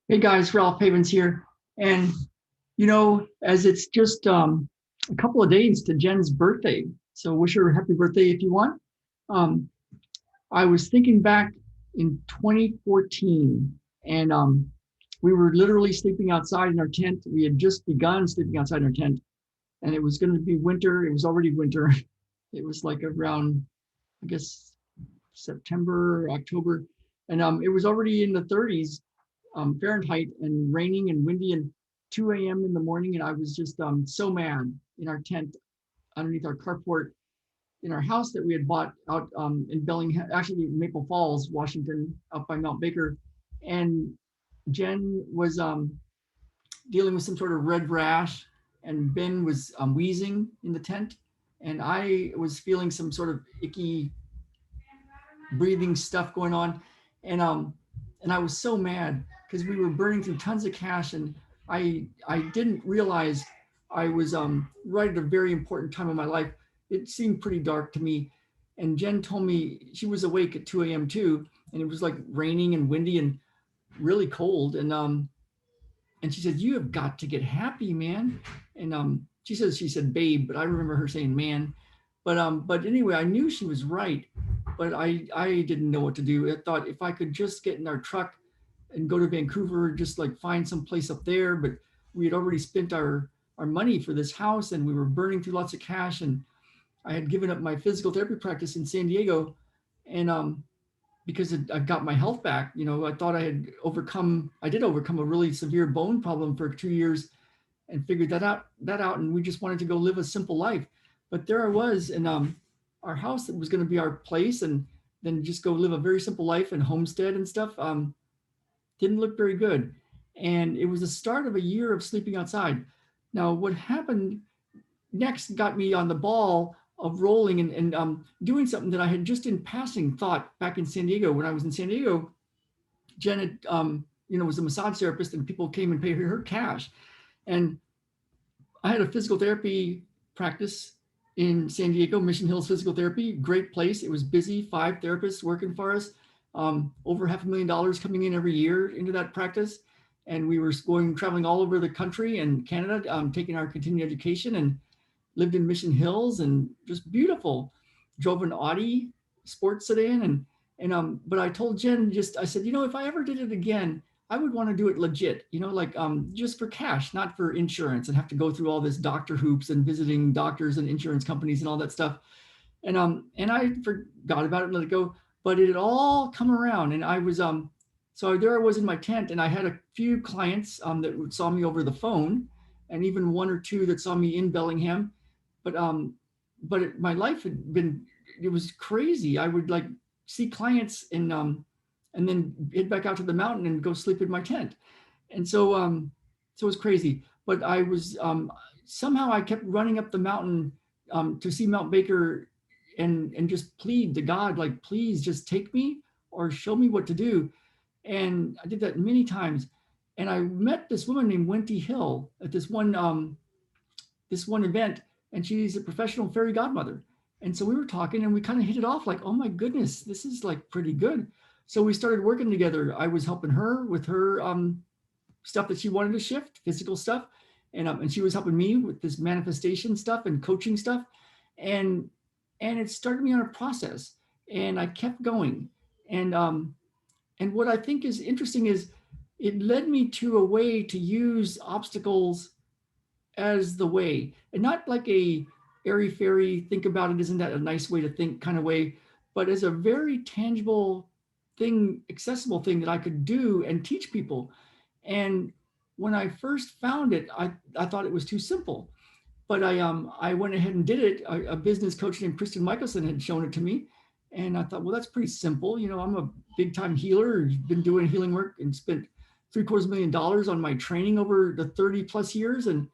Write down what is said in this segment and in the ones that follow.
Hey guys, Ralph Havens here. And as it's just a couple of days to Jen's birthday, so wish her a happy birthday if you want. Um, I was thinking back in 2014, and we were literally sleeping outside in our tent. We had just begun sleeping outside in our tent, and it was going to be winter. It was already winter. It was like around, I guess, September, October, and it was already in the 30s Fahrenheit and raining and windy and 2 a.m. in the morning. And I was just so mad in our tent underneath our carport in our house that we had bought out in Bellingham, actually Maple Falls, Washington, up by Mount Baker. And Jen was dealing with some sort of red rash, and Ben was wheezing in the tent. And I was feeling some sort of icky breathing stuff going on, and I was so mad because we were burning through tons of cash, and I didn't realize I was right at a very important time of my life. It seemed pretty dark to me, and Jen told me she was awake at 2 a.m. too, and it was like raining and windy and really cold, and she said, "You have got to get happy, man." And she said babe, but I remember her saying man. But anyway, I knew she was right, but I didn't know what to do. I thought if I could just get in our truck and go to Vancouver, just like find some place up there. But we had already spent our money for this house, and we were burning through lots of cash, and I had given up my physical therapy practice in San Diego, and because I got my health back. I thought I did overcome a really severe bone problem for 2 years and figured that out. And we just wanted to go live a simple life. But there I was in our house that was going to be our place, and then just go live a very simple life and homestead and stuff. Didn't look very good. And it was the start of a year of sleeping outside. Now, what happened next got me on the ball of rolling and doing something that I had just in passing thought back in San Diego. When I was in San Diego, Janet, was a massage therapist, and people came and paid her cash. And I had a physical therapy practice in San Diego, Mission Hills Physical Therapy, great place. It was busy, 5 therapists working for us, over $500,000 coming in every year into that practice. And we were traveling all over the country and Canada, taking our continuing education, and lived in Mission Hills, and just beautiful. Drove an Audi sports sedan, but I told Jen, I said, if I ever did it again, I would want to do it legit, like just for cash, not for insurance, and have to go through all this doctor hoops and visiting doctors and insurance companies and all that stuff. And I forgot about it and let it go. But it had all come around, and I was so there I was in my tent, and I had a few clients that saw me over the phone, and even one or two that saw me in Bellingham. But my life had been, it was crazy. I would like see clients and then head back out to the mountain and go sleep in my tent. And so it was crazy. But I was somehow I kept running up the mountain to see Mount Baker, and just plead to God, like, please just take me or show me what to do. And I did that many times. And I met this woman named Wendy Hill at this one event, and she's a professional fairy godmother. And so we were talking, and we kind of hit it off, like, oh my goodness, this is like pretty good. So we started working together. I was helping her with her stuff that she wanted to shift, physical stuff, and she was helping me with this manifestation stuff and coaching stuff, and it started me on a process, and I kept going, and what I think is interesting is it led me to a way to use obstacles as the way, and not like a airy fairy, think about it, isn't that a nice way to think kind of way, but as a very tangible thing, accessible thing that I could do and teach people. And when I first found it, I thought it was too simple, but I went ahead and did it. A business coach named Kristen Michelson had shown it to me, and I thought, well, that's pretty simple. I'm a big time healer, been doing healing work, and spent $750,000 on my training over the 30 plus years. And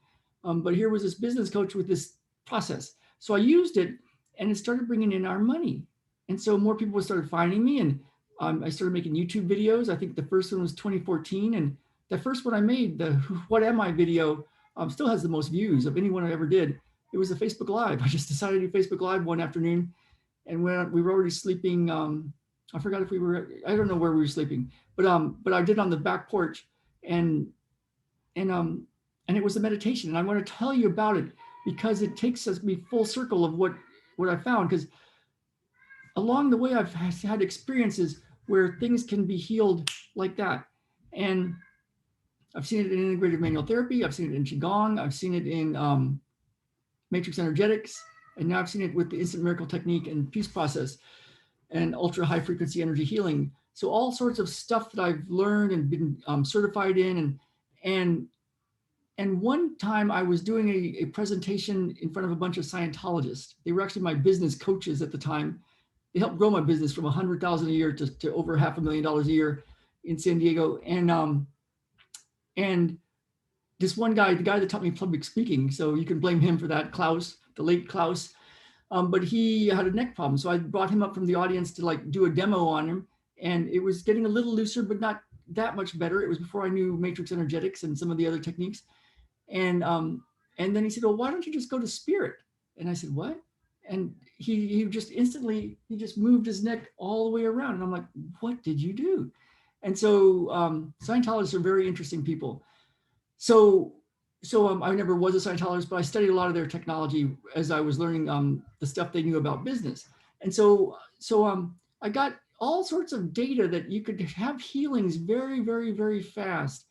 but here was this business coach with this process. So I used it, and it started bringing in our money. And so more people started finding me, and I started making YouTube videos. I think the first one was 2014, and the first one I made, the "What Am I" video, still has the most views of anyone I ever did. It was a Facebook Live. I just decided to do Facebook Live one afternoon, and when we were already sleeping, I forgot if we were, I don't know where we were sleeping, but I did on the back porch, and and um and it was a meditation. And I want to tell you about it because it takes me full circle of what I found. Because along the way, I've had experiences where things can be healed like that. And I've seen it in integrative manual therapy. I've seen it in Qigong. I've seen it in matrix energetics. And now I've seen it with the instant miracle technique and peace process and ultra high frequency energy healing. So all sorts of stuff that I've learned and been certified in. And and one time I was doing a presentation in front of a bunch of Scientologists. They were actually my business coaches at the time. They helped grow my business from 100,000 a year to over $500,000 a year in San Diego. And this one guy, the guy that taught me public speaking, so you can blame him for that, Klaus, the late Klaus, but he had a neck problem. So I brought him up from the audience to like do a demo on him. And it was getting a little looser, but not that much better. It was before I knew matrix energetics and some of the other techniques. And then he said, well, why don't you just go to spirit? And I said, what? And he just instantly, he just moved his neck all the way around. And I'm like, what did you do? And so Scientologists are very interesting people. So I never was a Scientologist, but I studied a lot of their technology as I was learning the stuff they knew about business. And so I got all sorts of data that you could have healings very, very, very fast.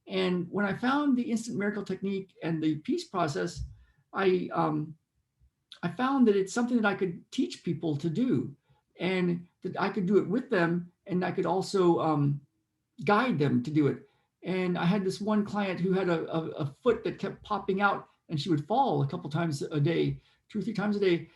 And when I found the instant miracle technique and the peace process, I found that it's something that I could teach people to do, and that I could do it with them, and I could also guide them to do it. And I had this one client who had a foot that kept popping out, and she would fall a couple times a day, 2 or 3 times a day.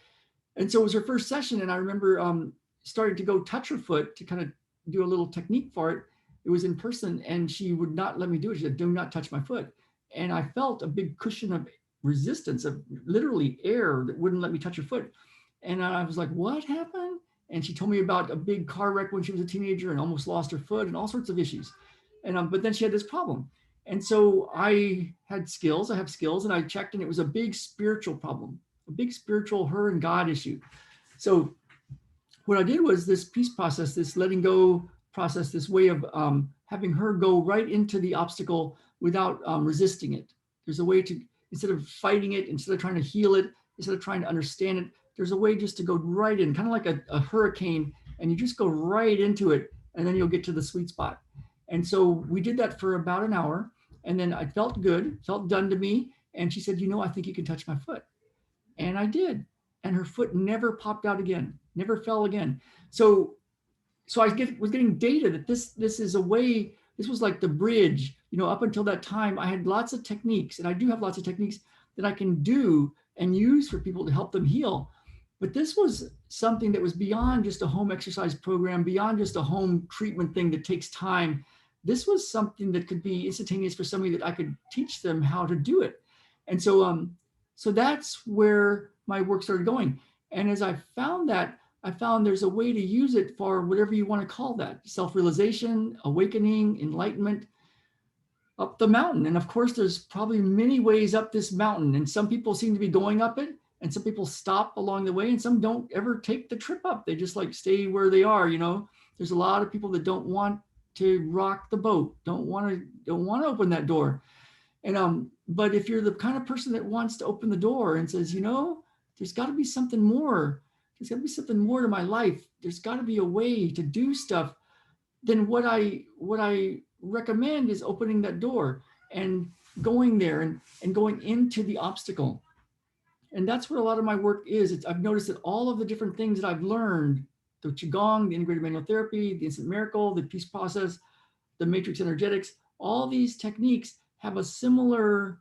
And so it was her first session, and I remember starting to go touch her foot to kind of do a little technique for it. It was in person, and she would not let me do it. She said, do not touch my foot. And I felt a big cushion of resistance, of literally air that wouldn't let me touch her foot. And I was like, what happened? And she told me about a big car wreck when she was a teenager and almost lost her foot and all sorts of issues. And but then she had this problem. And so I had skills, I have skills, and I checked, and it was a big spiritual problem, a big spiritual her and God issue. So what I did was this peace process, this letting go process, this way of having her go right into the obstacle without resisting it. There's a way to, instead of fighting it, instead of trying to heal it, instead of trying to understand it, there's a way just to go right in, kind of like a hurricane, and you just go right into it, and then you'll get to the sweet spot. And so we did that for about an hour, and then I felt good, felt done to me. And she said, I think you can touch my foot. And I did. And her foot never popped out again, never fell again. So I was getting data that this is a way, this was like the bridge, up until that time, I had lots of techniques, and I do have lots of techniques that I can do and use for people to help them heal. But this was something that was beyond just a home exercise program, beyond just a home treatment thing that takes time. This was something that could be instantaneous for somebody, that I could teach them how to do it. And so that's where my work started going. And as I found that, I found there's a way to use it for whatever you want to call that: self-realization, awakening, enlightenment, up the mountain. And of course, there's probably many ways up this mountain. And some people seem to be going up it, and some people stop along the way, and some don't ever take the trip up. They just like stay where they are. There's a lot of people that don't want to rock the boat, don't want to open that door. And but if you're the kind of person that wants to open the door and says, there's got to be something more. There's got to be something more to my life. There's got to be a way to do stuff. Then what I recommend is opening that door and going there and going into the obstacle. And that's what a lot of my work is. I've noticed that all of the different things that I've learned, the Qigong, the integrated manual therapy, the instant miracle, the peace process, the matrix energetics, all these techniques have a similar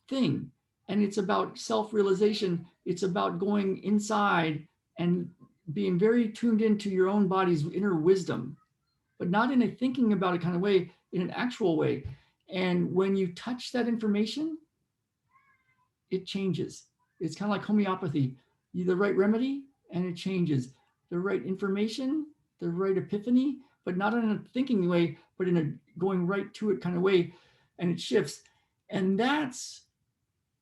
thing. And it's about self-realization. It's about going inside and being very tuned into your own body's inner wisdom, but not in a thinking about it kind of way, in an actual way. And when you touch that information, it changes. It's kind of like homeopathy. You the right remedy and it changes. The right information, the right epiphany, but not in a thinking way, but in a going right to it kind of way, and it shifts. And that's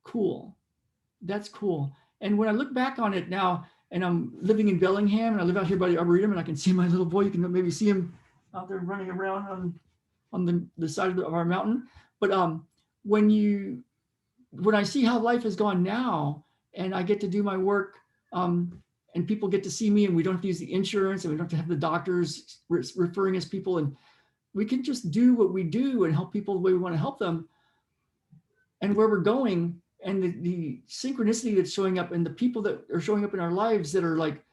cool. That's cool. And when I look back on it now, and I'm living in Bellingham, and I live out here by the Arboretum, and I can see my little boy. You can maybe see him out there running around on the side of our mountain. But when you when I see how life has gone now, and I get to do my work, and people get to see me, and we don't have to use the insurance, and we don't have to have the doctors referring us people, and we can just do what we do and help people the way we want to help them, and where we're going, and the synchronicity that's showing up, and the people that are showing up in our lives that are like,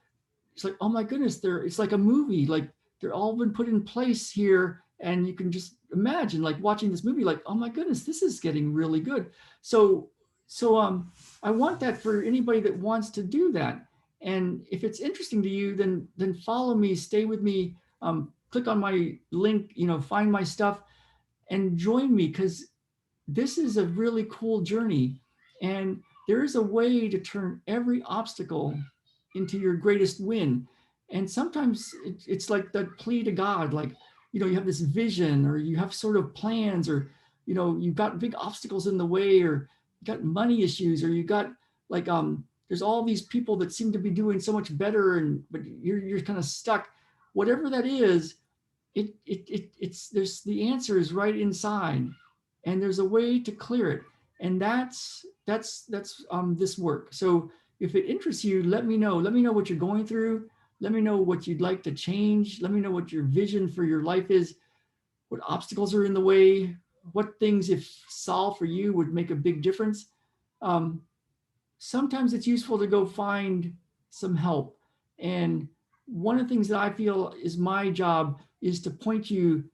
it's like, oh my goodness, it's like a movie, like they're all been put in place here, and you can just imagine like watching this movie, like, oh my goodness, this is getting really good. So I want that for anybody that wants to do that. And if it's interesting to you, then follow me, stay with me, click on my link, find my stuff and join me, because this is a really cool journey. And there is a way to turn every obstacle into your greatest win. And sometimes it's like that plea to God, like, you have this vision, or you have sort of plans, or, you've got big obstacles in the way, or you got money issues, or you got like, there's all these people that seem to be doing so much better, but you're kind of stuck. Whatever that is, it's there's the answer is right inside, and there's a way to clear it. And that's this work. So if it interests you, let me know what you're going through. Let me know what you'd like to change. Let me know what your vision for your life is, what obstacles are in the way, what things, if solved for you, would make a big difference. um, Sometimes it's useful to go find some help. And one of the things that I feel is my job is to point you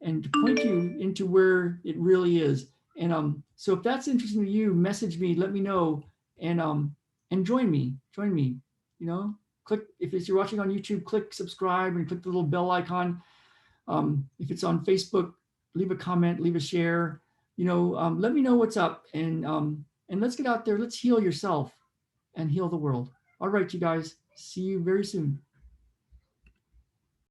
into where it really is. And so if that's interesting to you, message me, let me know, and join me. Click, if you're watching on YouTube, click subscribe and click the little bell icon. If it's on Facebook, leave a comment, leave a share. Let me know what's up, and let's get out there. Let's heal yourself and heal the world. All right, you guys. See you very soon.